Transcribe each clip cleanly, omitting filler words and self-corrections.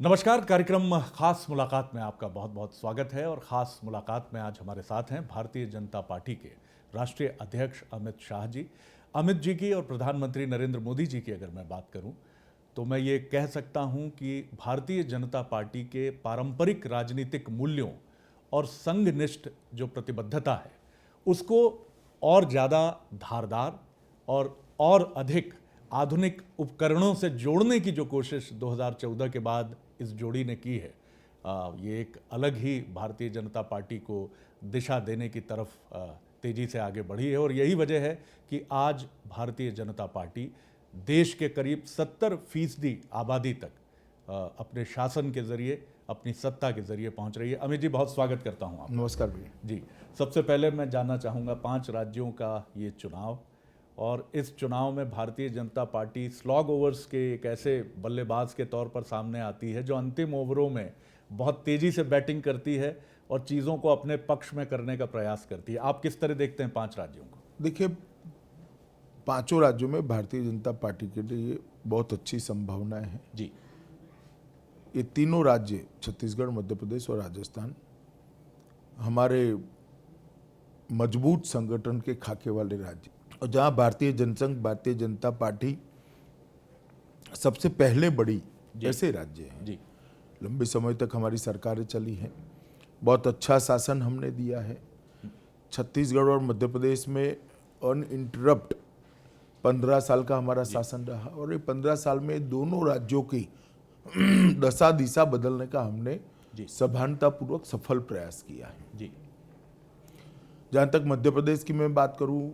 नमस्कार। कार्यक्रम खास मुलाकात में आपका बहुत बहुत स्वागत है। और ख़ास मुलाकात में आज हमारे साथ हैं भारतीय जनता पार्टी के राष्ट्रीय अध्यक्ष अमित शाह जी। अमित जी की और प्रधानमंत्री नरेंद्र मोदी जी की अगर मैं बात करूं तो मैं ये कह सकता हूं कि भारतीय जनता पार्टी के पारंपरिक राजनीतिक मूल्यों और संघनिष्ठ जो प्रतिबद्धता है उसको और ज़्यादा धारदार और अधिक आधुनिक उपकरणों से जोड़ने की जो कोशिश 2014 के बाद इस जोड़ी ने की है, ये एक अलग ही भारतीय जनता पार्टी को दिशा देने की तरफ तेजी से आगे बढ़ी है। और यही वजह है कि आज भारतीय जनता पार्टी देश के करीब 70% आबादी तक अपने शासन के जरिए, अपनी सत्ता के जरिए पहुंच रही है। अमित जी, बहुत स्वागत करता हूं आपका। नमस्कार भैया जी। सबसे पहले मैं जानना चाहूँगा 5 राज्यों का ये चुनाव, और इस चुनाव में Bharatiya Janata party slog overs के एक ऐसे बल्लेबाज के तौर पर सामने आती है जो अंतिम ओवरों में बहुत तेज़ी से बैटिंग करती है और चीज़ों को अपने पक्ष में करने का प्रयास करती है। आप किस तरह देखते हैं 5 राज्यों को? देखिए, पांचों राज्यों में भारतीय जनता पार्टी के लिए बहुत अच्छी संभावनाएं हैं जी। ये तीनों राज्य छत्तीसगढ़, मध्य प्रदेश और राजस्थान हमारे मजबूत संगठन के खाके वाले राज्य, और जहां भारतीय जनसंघ, भारतीय जनता पार्टी सबसे पहले बड़ी ऐसे राज्य हैं। जी। लंबे समय तक हमारी सरकारें चली हैं, बहुत अच्छा शासन हमने दिया है। छत्तीसगढ़ और मध्य प्रदेश में अनइंटरप्ट 15 साल का हमारा शासन रहा, और ये 15 साल में दोनों राज्यों की दशा दिशा बदलने का हमने सभानतापूर्वक सफल प्रयास किया है। जी। जहाँ तक मध्य प्रदेश की मैं बात करूँ,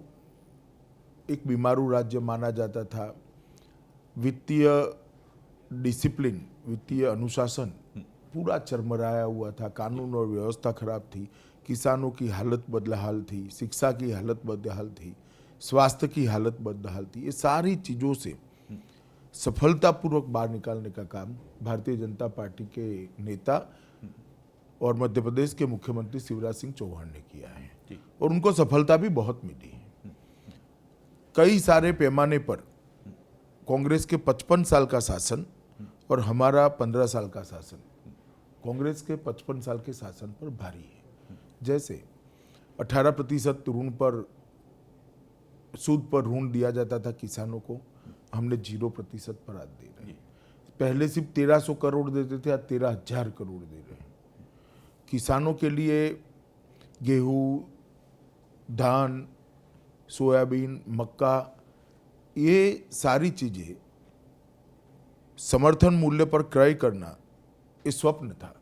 एक बीमारू राज्य माना जाता था। वित्तीय डिसिप्लिन, वित्तीय अनुशासन पूरा चरमराया हुआ था, कानून और व्यवस्था खराब थी, किसानों की हालत बदहाल थी, शिक्षा की हालत बदहाल थी, स्वास्थ्य की हालत बदहाल थी। ये सारी चीज़ों से सफलतापूर्वक बाहर निकालने का काम भारतीय जनता पार्टी के नेता और मध्य प्रदेश के मुख्यमंत्री शिवराज सिंह चौहान ने किया है, और उनको सफलता भी बहुत मिली है। कई सारे पैमाने पर कांग्रेस के 55 साल का शासन और हमारा 15 साल का शासन कांग्रेस के 55 साल के शासन पर भारी है। जैसे 18% ऋण पर, सूद पर ऋण दिया जाता था किसानों को, हमने 0% पर आज दे रहे हैं। पहले सिर्फ 1300 करोड़ देते थे, आज 13,000 करोड़ दे रहे हैं। किसानों के लिए गेहूं, धान, सोयाबीन, मक्का, ये सारी चीजें समर्थन मूल्य पर क्रय करना ये स्वप्न था।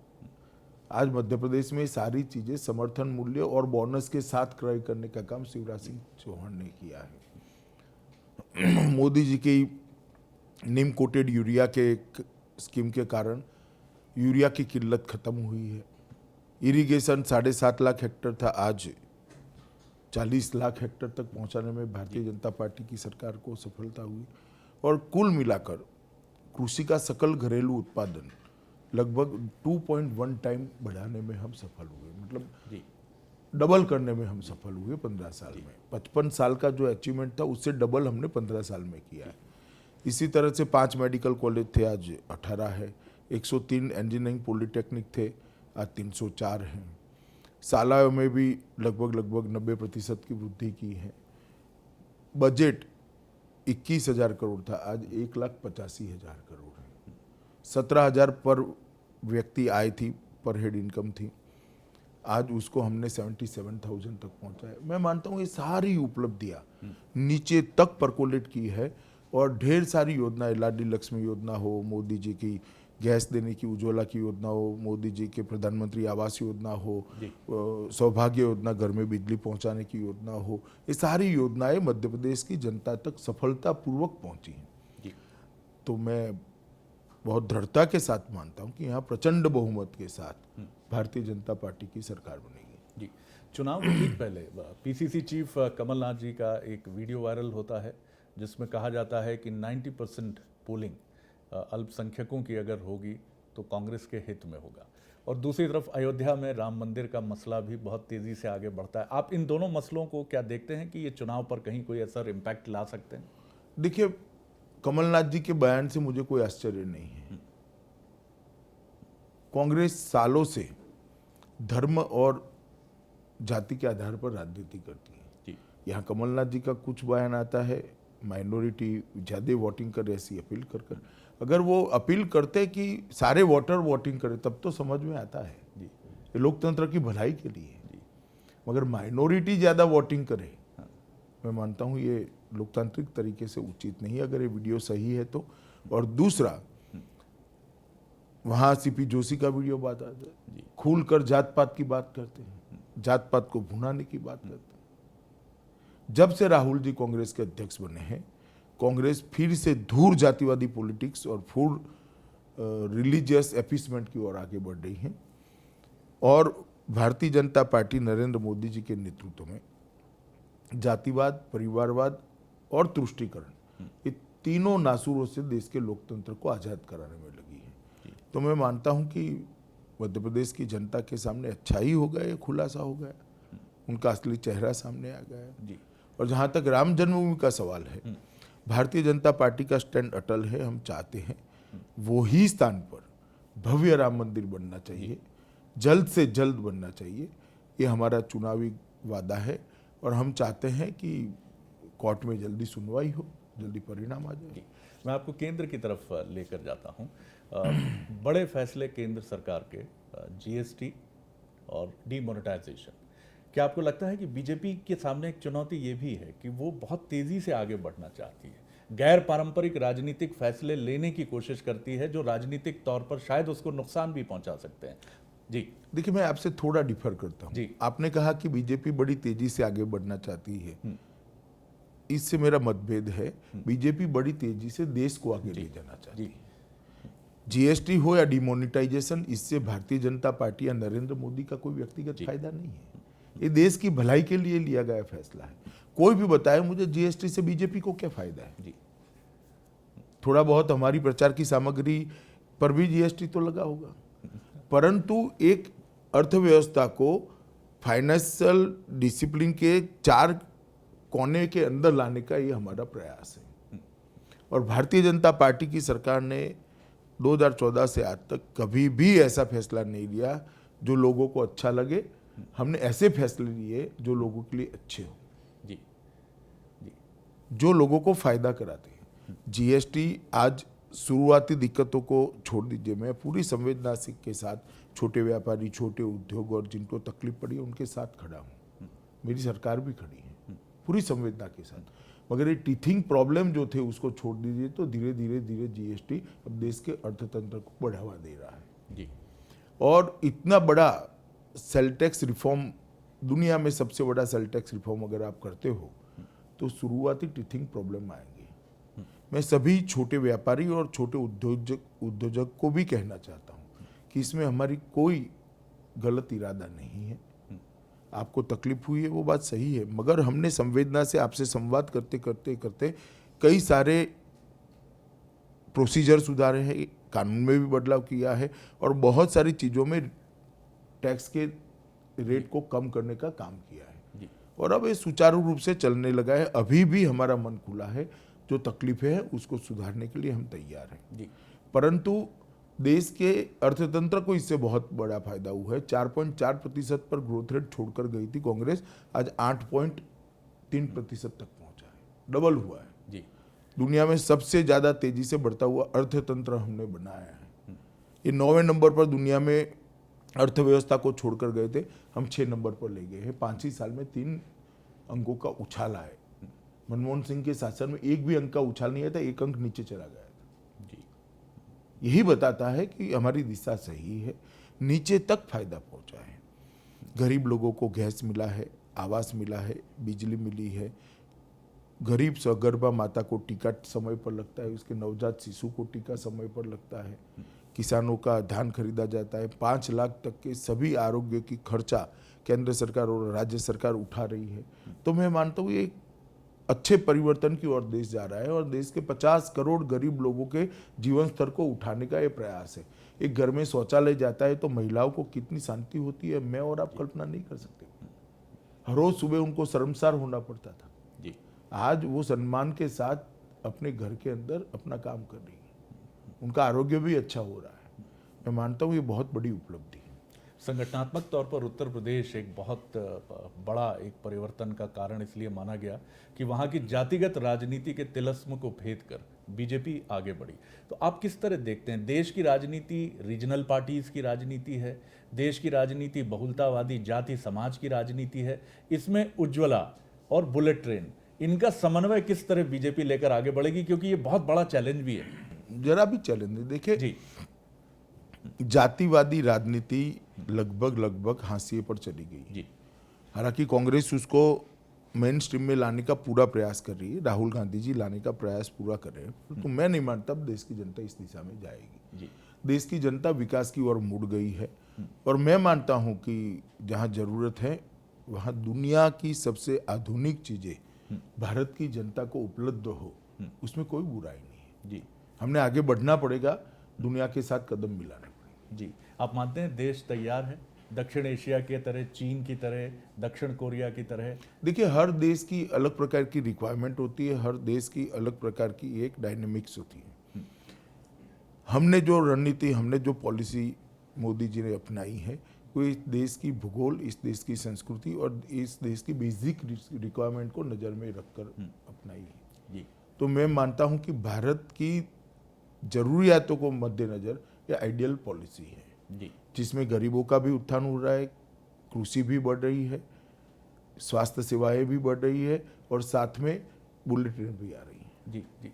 आज मध्य प्रदेश में सारी चीजें समर्थन मूल्य और बोनस के साथ क्रय करने का काम शिवराज सिंह चौहान ने किया है। मोदी जी की नीम कोटेड यूरिया के स्कीम के कारण यूरिया की किल्लत खत्म हुई है। इरिगेशन 7.5 लाख हेक्टेयर था, आज 40 लाख हेक्टेयर तक पहुंचाने में भारतीय जनता पार्टी की सरकार को सफलता हुई। और कुल मिलाकर कृषि का सकल घरेलू उत्पादन लगभग 2.1 टाइम बढ़ाने में हम सफल हुए, मतलब डबल करने में हम सफल हुए 15 साल में। 55 साल का जो अचीवमेंट था उससे डबल हमने 15 साल में किया है। इसी तरह से 5 मेडिकल कॉलेज थे, आज 18 है। 103 इंजीनियरिंग पॉलिटेक्निक थे, आज 304 हैं। शालाओं में भी लगभग 90% की वृद्धि की है। बजट 21,000 करोड़ था, आज 1,85,000 करोड़ है। 17,000 पर व्यक्ति आय थी, पर हेड इनकम थी, आज उसको हमने 77,000 तक पहुंचाया। मैं मानता हूँ ये सारी उपलब्धियां नीचे तक परकोलेट की है, और ढेर सारी योजनाएं, लाडली लक्ष्मी योजना हो, मोदी जी की गैस देने की उज्ज्वला की योजना हो, मोदी जी के प्रधानमंत्री आवास योजना हो, सौभाग्य योजना, घर में बिजली पहुंचाने की योजना हो, ये सारी योजनाएं मध्य प्रदेश की जनता तक सफलतापूर्वक पहुंची हैं। तो मैं बहुत दृढ़ता के साथ मानता हूं कि यहाँ प्रचंड बहुमत के साथ भारतीय जनता पार्टी की सरकार बनेगी। जी। चुनाव के ठीक पहले पीसीसी चीफ कमलनाथ जी का एक वीडियो वायरल होता है जिसमें कहा जाता है कि 90% पोलिंग अल्पसंख्यकों की अगर होगी तो कांग्रेस के हित में होगा। और दूसरी तरफ अयोध्या में राम मंदिर का मसला भी बहुत तेज़ी से आगे बढ़ता है। आप इन दोनों मसलों को क्या देखते हैं कि ये चुनाव पर कहीं कोई असर, इम्पैक्ट ला सकते हैं? देखिए, कमलनाथ जी के बयान से मुझे कोई आश्चर्य नहीं है। कांग्रेस सालों से धर्म और जाति के आधार पर राजनीति करती है। जी यहाँ कमलनाथ जी का कुछ बयान आता है, माइनॉरिटी ज़्यादा वोटिंग करे ऐसी अपील कर अगर वो अपील करते कि सारे वोटर वोटिंग करें तब तो समझ में आता है, जी ये लोकतंत्र की भलाई के लिए है। मगर माइनॉरिटी ज़्यादा वोटिंग करे, मैं मानता हूँ ये लोकतांत्रिक तरीके से उचित नहीं, अगर ये वीडियो सही है तो। और दूसरा, वहाँ सीपी जोशी का वीडियो बात आता है, खुल कर जात पात की बात करते हैं, जात पात को भुनाने की बात करते हैं। जब से राहुल जी कांग्रेस के अध्यक्ष बने हैं, कांग्रेस फिर से धूर जातिवादी पॉलिटिक्स और फूड रिलीजियस एपीसमेंट की ओर आगे बढ़ रही है। और भारतीय जनता पार्टी नरेंद्र मोदी जी के नेतृत्व में जातिवाद, परिवारवाद और तुष्टीकरण, ये तीनों नासूरों से देश के लोकतंत्र को आजाद कराने में लगी है। तो मैं मानता हूं कि मध्य प्रदेश की जनता के सामने अच्छाई हो गया, खुलासा हो गया, उनका असली चेहरा सामने आ गया जी और जहां तक राम जन्मभूमि का सवाल है, भारतीय जनता पार्टी का स्टैंड अटल है। हम चाहते हैं वो ही स्थान पर भव्य राम मंदिर बनना चाहिए, जल्द से जल्द बनना चाहिए। ये हमारा चुनावी वादा है और हम चाहते हैं कि कोर्ट में जल्दी सुनवाई हो, जल्दी परिणाम आ जाए। मैं आपको केंद्र की तरफ लेकर जाता हूं। बड़े फैसले केंद्र सरकार के, जीएसटी और डीमोनेटाइजेशन, क्या आपको लगता है कि बीजेपी के सामने एक चुनौती ये भी है कि वो बहुत तेजी से आगे बढ़ना चाहती है, गैर पारंपरिक राजनीतिक फैसले लेने की कोशिश करती है जो राजनीतिक तौर पर शायद उसको नुकसान भी पहुंचा सकते हैं? जी देखिए, मैं आपसे थोड़ा डिफर करता हूँ। जी। आपने कहा कि बीजेपी बड़ी तेजी से आगे बढ़ना चाहती है, इससे मेरा मतभेद है। बीजेपी बड़ी तेजी से देश को आगे ले जाना चाहती है। जीएसटी हो या डिमोनेटाइजेशन, इससे भारतीय जनता पार्टी या नरेंद्र मोदी का कोई व्यक्तिगत फायदा नहीं है, ये देश की भलाई के लिए लिया गया फैसला है। कोई भी बताए मुझे जीएसटी से बीजेपी को क्या फायदा है? जी थोड़ा बहुत हमारी प्रचार की सामग्री पर भी जीएसटी तो लगा होगा, परंतु एक अर्थव्यवस्था को फाइनेंशियल डिसिप्लिन के 4 कोने के अंदर लाने का ये हमारा प्रयास है। और भारतीय जनता पार्टी की सरकार ने 2014 से आज तक कभी भी ऐसा फैसला नहीं लिया जो लोगों को अच्छा लगे। हमने ऐसे फैसले लिए जो लोगों के लिए अच्छे हो, जी जी जो लोगों को फायदा कराते हैं। जीएसटी आज शुरुआती दिक्कतों को छोड़ दीजिए, मैं पूरी संवेदना के साथ छोटे व्यापारी, छोटे उद्योग और जिनको तकलीफ पड़ी उनके साथ खड़ा हूँ। मेरी सरकार भी खड़ी है पूरी संवेदना के साथ। मगर ये टीथिंग प्रॉब्लम जो थे उसको छोड़ दीजिए तो धीरे धीरे धीरे जीएसटी अब देश के अर्थतंत्र को बढ़ावा दे रहा है। जी और इतना बड़ा सेल टैक्स रिफॉर्म, दुनिया में सबसे बड़ा सेल टैक्स रिफॉर्म अगर आप करते हो तो शुरुआती टीथिंग प्रॉब्लम आएंगे। मैं सभी छोटे व्यापारी और छोटे उद्योजक को भी कहना चाहता हूँ कि इसमें हमारी कोई गलत इरादा नहीं है। आपको तकलीफ हुई है वो बात सही है, मगर हमने संवेदना से आपसे संवाद करते करते करते कई सारे प्रोसीजर सुधारे हैं, कानून में भी बदलाव किया है और बहुत सारी चीज़ों में टैक्स के रेट को कम करने का काम किया है। और अब ये सुचारू रूप से चलने लगा है। अभी भी हमारा मन खुला है, जो तकलीफें हैं उसको सुधारने के लिए हम तैयार हैं। परंतु देश के अर्थतंत्र को इससे बहुत बड़ा फायदा हुआ है। 4.4% पर ग्रोथ रेट छोड़कर गई थी कांग्रेस, आज 8.3% तक पहुंचा है, डबल हुआ है। जी दुनिया में सबसे ज्यादा तेजी से बढ़ता हुआ अर्थतंत्र हमने बनाया है। ये 9वें नंबर पर दुनिया में अर्थव्यवस्था को छोड़कर गए थे, हम 6 नंबर पर ले गए हैं। 5 ही साल में 3 अंकों का उछाल आया। मनमोहन सिंह के शासन में एक भी अंक का उछाल नहीं आया था, 1 अंक नीचे चला गया था। यही बताता है कि हमारी दिशा सही है, नीचे तक फायदा पहुंचा है। गरीब लोगों को गैस मिला है, आवास मिला है, बिजली मिली है, गरीब सगर्भा माता को टीका समय पर लगता है, उसके नवजात शिशु को टीका समय पर लगता है, किसानों का धान खरीदा जाता है, 5 लाख तक के सभी आरोग्य की खर्चा केंद्र सरकार और राज्य सरकार उठा रही है। तो मैं मानता हूँ ये अच्छे परिवर्तन की ओर देश जा रहा है और देश के 50 करोड़ गरीब लोगों के जीवन स्तर को उठाने का ये प्रयास है। एक घर में शौचालय जाता है तो महिलाओं को कितनी शांति होती है, मैं और आप कल्पना नहीं कर सकते। हर रोज सुबह उनको शर्मसार होना पड़ता था, आज वो सम्मान के साथ अपने घर के अंदर अपना काम कर रही है, उनका आरोग्य भी अच्छा हो रहा है। मैं मानता हूँ ये बहुत बड़ी उपलब्धि है। संगठनात्मक तौर पर उत्तर प्रदेश एक बहुत बड़ा एक परिवर्तन का कारण इसलिए माना गया कि वहाँ की जातिगत राजनीति के तिलस्म को भेद कर बीजेपी आगे बढ़ी। तो आप किस तरह देखते हैं, देश की राजनीति रीजनल पार्टीज की राजनीति है, देश की राजनीति बहुलतावादी जाति समाज की राजनीति है, इसमें उज्ज्वला और बुलेट ट्रेन इनका समन्वय किस तरह बीजेपी लेकर आगे बढ़ेगी, क्योंकि ये बहुत बड़ा चैलेंज भी है। जरा भी चैलेंज नहीं, देखिए जी जातिवादी राजनीति लगभग हाशिए पर चली गई। जी हालांकि कांग्रेस उसको मेन स्ट्रीम में लाने का पूरा प्रयास कर रही है, राहुल गांधी जी लाने का प्रयास पूरा कर रहे हैं, तो मैं नहीं मानता अब देश की जनता इस दिशा में जाएगी। जी देश की जनता विकास की ओर मुड़ गई है और मैं मानता हूं कि जहां जरूरत है वहां दुनिया की सबसे आधुनिक चीजें भारत की जनता को उपलब्ध हो, उसमें कोई बुराई नहीं है। जी हमने आगे बढ़ना पड़ेगा, दुनिया के साथ कदम मिलाना पड़ेगा। जी आप मानते हैं देश तैयार है, दक्षिण एशिया की तरह, चीन की तरह, दक्षिण कोरिया की तरह? देखिए हर देश की अलग प्रकार की रिक्वायरमेंट होती है, हर देश की अलग प्रकार की एक डायनेमिक्स होती है। हमने जो रणनीति, हमने जो पॉलिसी मोदी जी ने अपनाई है वो इस देश की भूगोल, इस देश की संस्कृति और इस देश की बेसिक रिक्वायरमेंट को नज़र में रखकर अपनाई है। जी तो मैं मानता हूं कि भारत की जरूरियातों को मद्देनजर ये आइडियल पॉलिसी है, जी जिसमें गरीबों का भी उत्थान हो रहा है, कृषि भी बढ़ रही है, स्वास्थ्य सेवाएं भी बढ़ रही है और साथ में बुलेट ट्रेन भी आ रही है। जी जी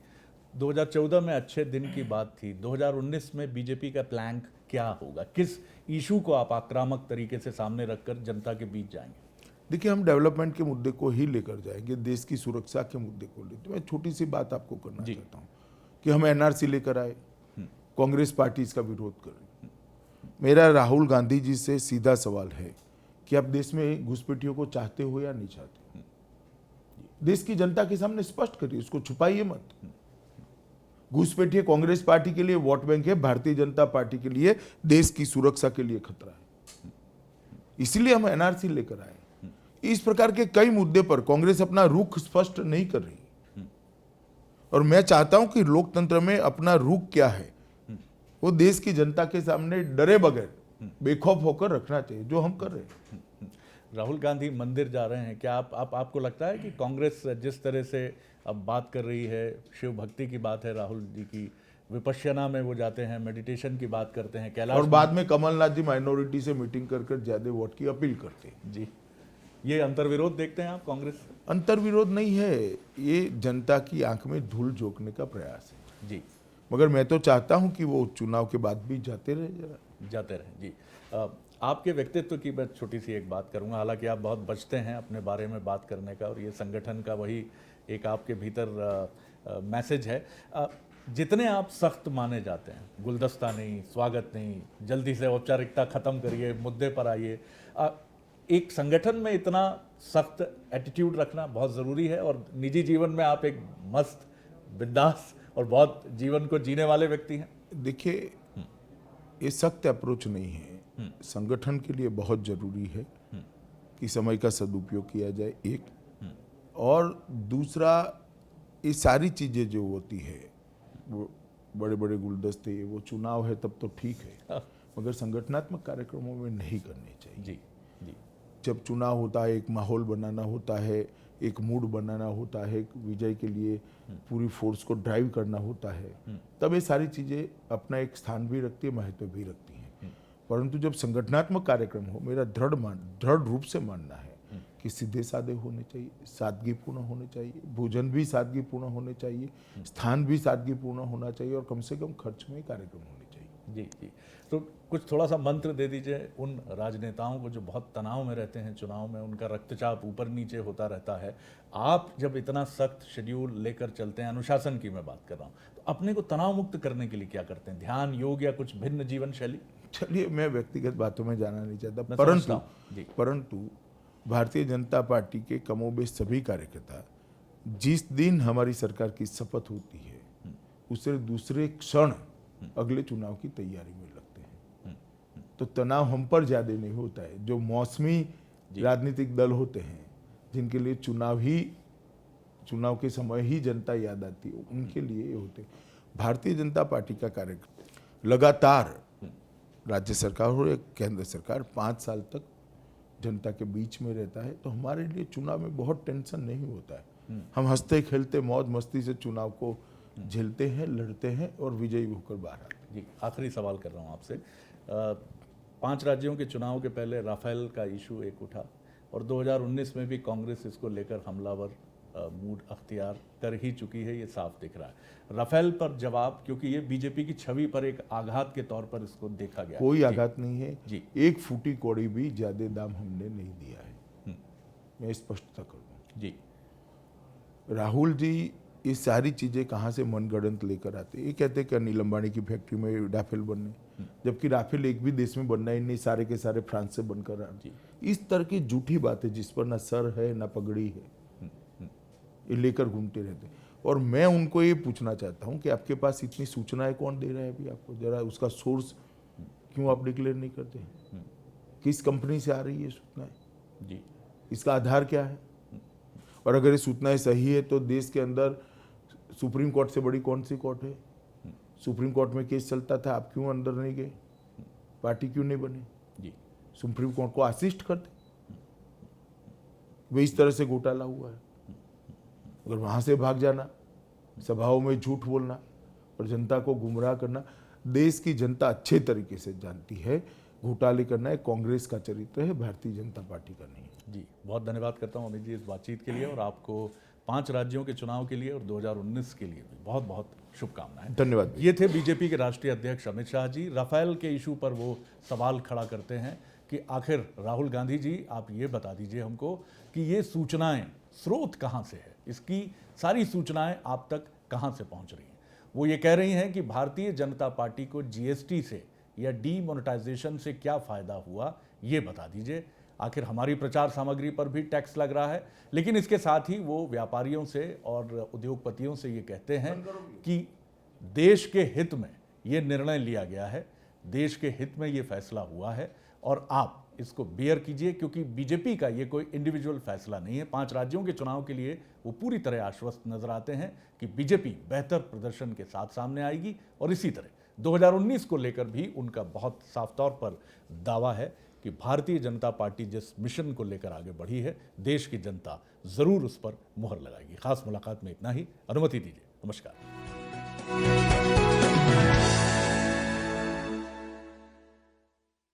2014 में अच्छे दिन की बात थी, 2019 में बीजेपी का प्लान क्या होगा? किस इशू को आप आक्रामक तरीके से सामने रखकर जनता के बीच जाएंगे? देखिए हम डेवलपमेंट के मुद्दे को ही लेकर जाएंगे, देश की सुरक्षा के मुद्दे को लेकर। मैं छोटी सी बात आपको करना चाहता हूँ कि हम एनआरसी लेकर आए, कांग्रेस पार्टी इसका विरोध कर रही। मेरा राहुल गांधी जी से सीधा सवाल है कि आप देश में घुसपैठियों को चाहते हो या नहीं चाहते? देश की जनता के सामने स्पष्ट करिए, उसको छुपाइए मत। घुसपैठिए कांग्रेस पार्टी के लिए वोट बैंक है, भारतीय जनता पार्टी के लिए देश की सुरक्षा के लिए खतरा है। इसलिए हम एनआरसी लेकर आए। इस प्रकार के कई मुद्दे पर कांग्रेस अपना रुख स्पष्ट नहीं कर रही और मैं चाहता हूं कि लोकतंत्र में अपना रुख क्या है वो देश की जनता के सामने डरे बगैर बेखौफ होकर रखना चाहिए, जो हम कर रहे हैं। राहुल गांधी मंदिर जा रहे हैं, क्या आपको लगता है कि कांग्रेस जिस तरह से अब बात कर रही है, शिव भक्ति की बात है राहुल जी की, विपश्यना में वो जाते हैं, मेडिटेशन की बात करते हैं, कैलाश और बाद में कमलनाथ जी माइनॉरिटी से मीटिंग कर ज्यादा वोट की अपील करते हैं। जी, ये अंतर्विरोध देखते हैं आप कांग्रेस? अंतर्विरोध नहीं है, ये जनता की आंख में धूल झोंकने का प्रयास है। जी, मगर मैं तो चाहता हूं कि वो चुनाव के बाद भी जाते रहे, जरा जाते रहे। जी आपके व्यक्तित्व की मैं छोटी सी एक बात करूंगा, हालांकि आप बहुत बचते हैं अपने बारे में बात करने का, और ये संगठन का वही एक आपके भीतर मैसेज है। जितने आप सख्त माने जाते हैं, गुलदस्ता नहीं, स्वागत नहीं, जल्दी से औपचारिकता खत्म करिए, मुद्दे पर आइए, एक संगठन में इतना सख्त एटीट्यूड रखना बहुत ज़रूरी है। और निजी जीवन में आप एक मस्त, बिंदास और बहुत जीवन को जीने वाले व्यक्ति हैं। देखिए ये सख्त अप्रोच नहीं है, संगठन के लिए बहुत जरूरी है कि समय का सदुपयोग किया जाए, एक, और दूसरा ये सारी चीज़ें जो होती है वो बड़े बड़े गुलदस्ते, वो चुनाव है तब तो ठीक है, मगर संगठनात्मक कार्यक्रमों में नहीं करने चाहिए। जी जी जब चुनाव होता है, एक माहौल बनाना होता है, एक मूड बनाना होता है, विजय के लिए पूरी फोर्स को ड्राइव करना होता है, तब ये सारी चीज़ें अपना एक स्थान भी रखती है, महत्व भी रखती हैं। परंतु जब संगठनात्मक कार्यक्रम हो, मेरा दृढ़ रूप से मानना है कि सीधे साधे होने चाहिए, सादगीपूर्ण होने चाहिए, भोजन भी सादगीपूर्ण होने चाहिए, स्थान भी सादगीपूर्ण होना चाहिए और कम से कम खर्च में कार्यक्रम होने चाहिए। जी जी तो कुछ थोड़ा सा मंत्र दे दीजिए उन राजनेताओं को जो बहुत तनाव में रहते हैं चुनाव में, उनका रक्तचाप ऊपर नीचे होता रहता है। आप जब इतना सख्त शेड्यूल लेकर चलते हैं, अनुशासन की मैं बात कर रहा हूँ, तो अपने को तनाव मुक्त करने के लिए क्या करते हैं? ध्यान, योग या कुछ भिन्न जीवन शैली? चलिए मैं व्यक्तिगत बातों में जाना नहीं चाहता, मैं समझता हूं। जी। परंतु भारतीय जनता पार्टी के कमोबेश सभी कार्यकर्ता जिस दिन हमारी सरकार की शपथ होती है उससे दूसरे क्षण अगले चुनाव की तैयारी में लगते हैं। तो तनाव हम पर ज्यादा नहीं होता है। जो मौसमी राजनीतिक दल होते हैं जिनके लिए चुनाव के समय ही जनता याद आती है, उनके लिए ये होते हैं। भारतीय जनता पार्टी का कार्यक्रम लगातार राज्य सरकार और एक केंद्र सरकार 5 साल तक जनता के बीच में रहता है, तो हमारे लिए चुनाव में बहुत टेंशन नहीं होता है। हम हंसते खेलते मौज मस्ती से चुनाव को झेलते हैं, लड़ते हैं और विजयी होकर बाहर आते हैं। जी, आखिरी सवाल कर रहा हूँ आपसे। 5 राज्यों के चुनाव के पहले राफेल का इशू एक उठा और 2019 में भी कांग्रेस इसको लेकर हमलावर मूड अख्तियार कर ही चुकी है, ये साफ दिख रहा है। राफेल पर जवाब, क्योंकि ये बीजेपी की छवि पर एक आघात के तौर पर इसको देखा गया। कोई आघात नहीं है जी। एक फूटी कौड़ी भी ज्यादा दाम हमने नहीं दिया है, मैं स्पष्टता कर दूं। जी। राहुल जी ये सारी चीजें कहाँ से मनगढ़ंत लेकर आते हैं। ये कहते हैं कि अनिल अंबानी की फैक्ट्री में राफेल बनने, जबकि राफेल एक भी देश में बनना ही नहीं, सारे के सारे फ्रांस से बनकर आ रहे। इस तरह की झूठी बातें जिस पर ना सर है ना पगड़ी है, ये लेकर घूमते रहते हैं। और मैं उनको ये पूछना चाहता हूँ कि आपके पास इतनी सूचनाएं कौन दे रहा है अभी आपको, जरा उसका सोर्स क्यों आप डिक्लेयर नहीं करते हैं? किस कंपनी से आ रही है सूचनाएं जी, इसका आधार क्या है? और अगर ये सूचनाएं सही है तो देश के अंदर सुप्रीम कोर्ट से बड़ी कौन सी कोर्ट है? सुप्रीम कोर्ट में केस चलता था, आप क्यों अंदर नहीं गए? पार्टी क्यों नहीं बनी? जी, सुप्रीम कोर्ट को असिस्ट करते। वे इस तरह से घोटाला हुआ है। अगर वहां से भाग जाना, सभाओं में झूठ बोलना और जनता को गुमराह करना, देश की जनता अच्छे तरीके से जानती है घोटाले करना है कांग्रेस का चरित्र है, भारतीय जनता पार्टी का नहीं है। जी, बहुत धन्यवाद करता हूँ अमित जी इस बातचीत के लिए, और आपको 5 राज्यों के चुनाव के लिए और 2019 के लिए भी बहुत बहुत शुभकामनाएं। धन्यवाद। ये थे बीजेपी के राष्ट्रीय अध्यक्ष अमित शाह जी। राफेल के इशू पर वो सवाल खड़ा करते हैं कि आखिर राहुल गांधी जी आप ये बता दीजिए हमको कि ये सूचनाएं स्रोत कहाँ से है, इसकी सारी सूचनाएं आप तक कहाँ से पहुँच रही हैं। वो ये कह रही हैं कि भारतीय जनता पार्टी को जीएसटी से या डीमोनेटाइजेशन से क्या फ़ायदा हुआ, ये बता दीजिए। आखिर हमारी प्रचार सामग्री पर भी टैक्स लग रहा है, लेकिन इसके साथ ही वो व्यापारियों से और उद्योगपतियों से ये कहते हैं कि देश के हित में ये निर्णय लिया गया है, देश के हित में ये फैसला हुआ है और आप इसको बेयर कीजिए, क्योंकि बीजेपी का ये कोई इंडिविजुअल फैसला नहीं है। 5 राज्यों के चुनाव के लिए वो पूरी तरह आश्वस्त नजर आते हैं कि बीजेपी बेहतर प्रदर्शन के साथ सामने आएगी, और इसी तरह 2019 को लेकर भी उनका बहुत साफ तौर पर दावा है कि भारतीय जनता पार्टी जिस मिशन को लेकर आगे बढ़ी है, देश की जनता जरूर उस पर मुहर लगाएगी। खास मुलाकात में इतना ही, अनुमति दीजिए, नमस्कार।